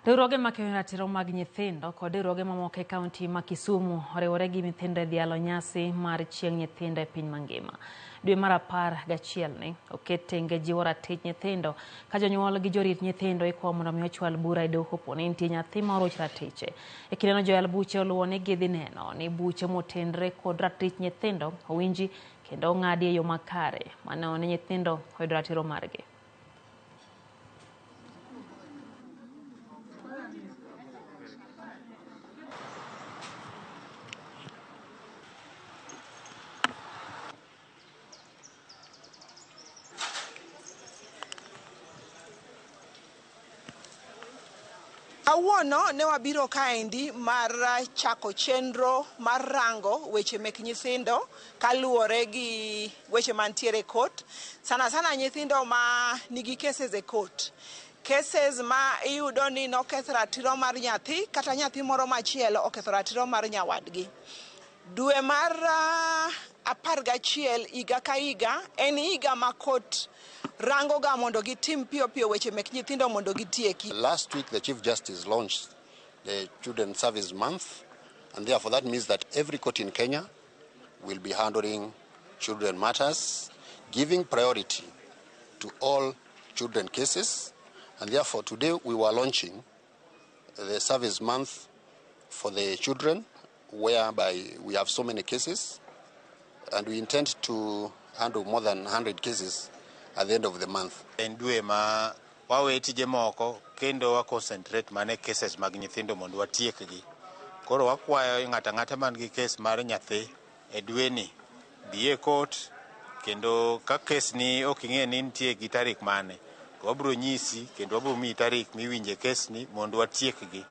Riwruoge makeyo ratiro mag nyithindo kod riwruoge mamoko e kaunti ma Kisumu oriwore gi nyithindo e dhialo nyasi mar chieng' nyithindo e piny mangima. Dwe mar 11 ni oket tenge jiwo ratich nyithindo ka jonyuol gi jorit nyithindo ikwayo mondo mi ochwal bura e doho po ni nitie nyathi ma oroch ratiche. E kindeno joyal buche oluwo ni gidhi neno ni buche motenre kod ratich nyithindo owinji kendo ong'adi e yo makare mano ni nyithindo oyudo ratiro margi. Awuono ne wabiro kaendi mar chako chenro mar rango weche mek nyithindo kaluwore gi weche mantiere court. Sana nyithindo ma nigi cases e court. Cases ma iyudo ni noketh ratiro mar nyathi kata nyathi moro machielo oketho ratiro mar nyawadgi. Dwe mar 11 higa ka higa en higa ma court rangoga mondo gitim piyo weche mek nyithindo mondo gitieki. Last week the Chief Justice launched the Children's Service Month, and therefore that means that every court in Kenya will be handling children matters, giving priority to all children cases, and therefore today we were launching the Service Month for the children, whereby we have so many cases, and we intend to handle more than 100 cases at the end of the month. En dwe ma wawe tije moko kendo wa concentrate mane cases mag nyithindo mondo watiekgi. Koro wakwayo ng'ata man gi case mar nyathi e dwe ni dhi e court, kendo ka case ni ok ing'e ni nitie gi tarik mane to wabiro nyisi kendo wabiro miyi tarik miwinje case ni mondo watiekgi.